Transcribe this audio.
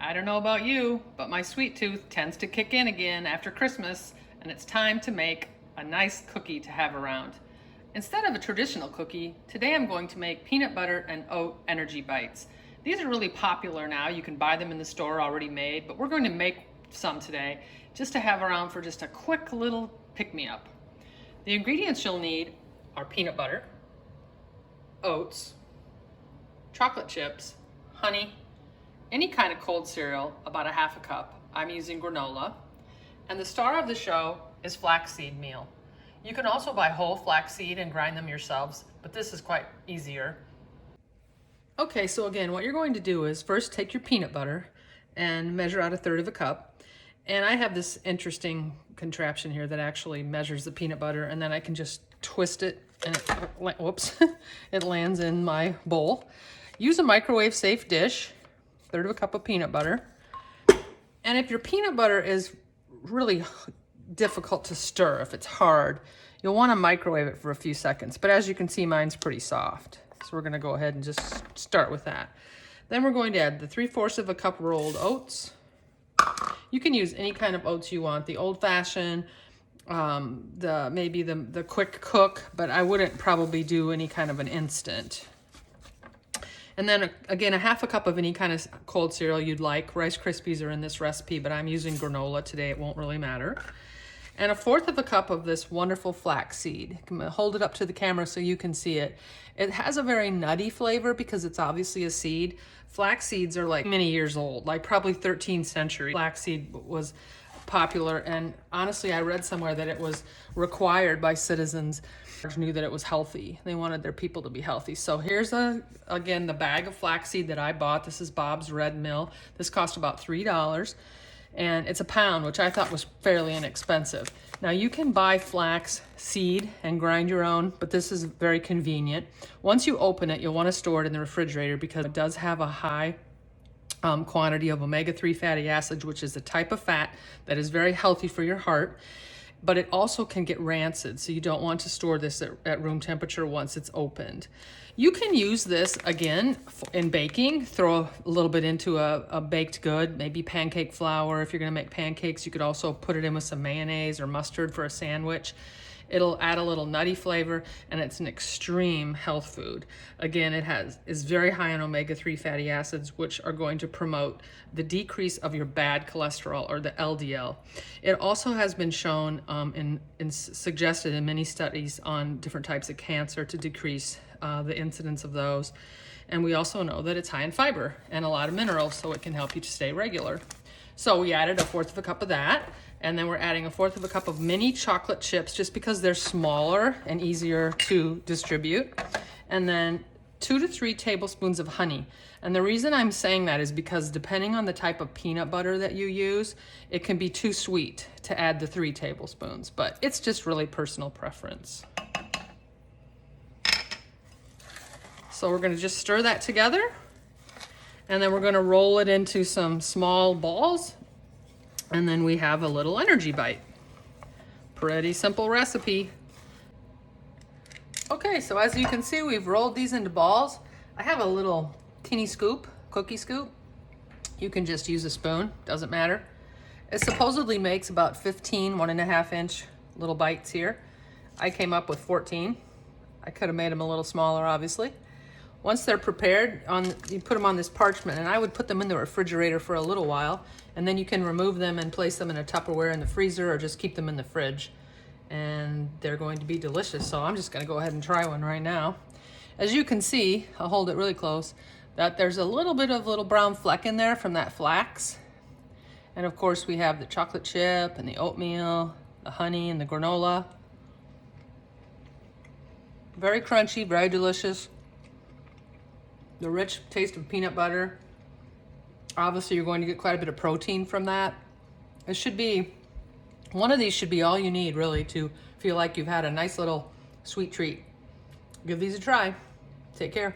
I don't know about you, but my sweet tooth tends to kick in again after Christmas, and it's time to make a nice cookie to have around. Instead of a traditional cookie, today I'm going to make peanut butter and oat energy bites. These are really popular now. You can buy them in the store already made, but we're going to make some today just to have around for just a quick little pick-me-up. The ingredients you'll need are peanut butter, oats, chocolate chips, honey, any kind of cold cereal, about a half a cup. I'm using granola. And the star of the show is flaxseed meal. You can also buy whole flaxseed and grind them yourselves, but this is quite easier. Okay, so again, what you're going to do is first take your peanut butter and measure out 1/3 cup. And I have this interesting contraption here that actually measures the peanut butter, and then I can just twist it and whoops, it lands in my bowl. Use a microwave safe dish, 1/3 cup of peanut butter. And if your peanut butter is really difficult to stir, if it's hard, you'll want to microwave it for a few seconds. But as you can see, mine's pretty soft. So we're going to go ahead and just start with that. Then we're going to add the 3/4 cup rolled oats. You can use any kind of oats you want, the old-fashioned, maybe the quick cook, but I wouldn't probably do any kind of an instant. And then again, a half a cup of any kind of cold cereal you'd like. Rice Krispies are in this recipe, but I'm using granola today. It won't really matter. And 1/4 cup of this wonderful flaxseed. I'm gonna hold it up to the camera so you can see it. It has a very nutty flavor because it's obviously a seed. Flax seeds are like many years old, like probably 13th century. Flaxseed was popular, and honestly, I read somewhere that it was required by citizens who knew that it was healthy. They wanted their people to be healthy. So here's again the bag of flaxseed that I bought. This is Bob's Red Mill. This cost about $3, and it's a pound, which I thought was fairly inexpensive. Now you can buy flax seed and grind your own, but this is very convenient. Once you open it, you'll want to store it in the refrigerator because it does have a high quantity of omega-3 fatty acids, which is a type of fat that is very healthy for your heart, but it also can get rancid, so you don't want to store this at room temperature once it's opened. You can use this again in baking. Throw a little bit into a baked good, maybe pancake flour. If you're gonna make pancakes, you could also put it in with some mayonnaise or mustard for a sandwich. It'll add a little nutty flavor, and it's an extreme health food. Again, is very high in omega-3 fatty acids, which are going to promote the decrease of your bad cholesterol, or the LDL. It also has been shown suggested in many studies on different types of cancer to decrease the incidence of those. And we also know that it's high in fiber and a lot of minerals, so it can help you to stay regular. So we added 1/4 cup of that. And then we're adding 1/4 cup of mini chocolate chips just because they're smaller and easier to distribute. And then 2 to 3 tablespoons of honey. And the reason I'm saying that is because depending on the type of peanut butter that you use, it can be too sweet to add the 3 tablespoons, but it's just really personal preference. So we're gonna just stir that together, and then we're gonna roll it into some small balls. And then we have a little energy bite. Pretty simple recipe. Okay, so as you can see, we've rolled these into balls. I have a little teeny scoop, cookie scoop. You can just use a spoon, doesn't matter. It supposedly makes about 15 1.5 inch little bites here. I came up with 14. I could have made them a little smaller, obviously. Once they're prepared, you put them on this parchment, and I would put them in the refrigerator for a little while, and then you can remove them and place them in a Tupperware in the freezer, or just keep them in the fridge, and they're going to be delicious. So I'm just gonna go ahead and try one right now. As you can see, I'll hold it really close, that there's a little bit of little brown fleck in there from that flax. And of course we have the chocolate chip and the oatmeal, the honey and the granola. Very crunchy, very delicious. The rich taste of peanut butter. Obviously, you're going to get quite a bit of protein from that. One of these should be all you need, really, to feel like you've had a nice little sweet treat. Give these a try. Take care.